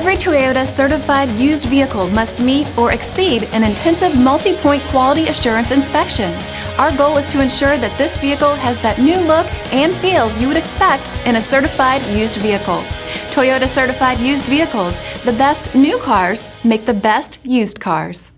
Every Toyota certified used vehicle must meet or exceed an intensive multi-point quality assurance inspection. Our goal is to ensure that this vehicle has that new look and feel you would expect in a certified used vehicle. Toyota certified used vehicles, the best new cars make the best used cars.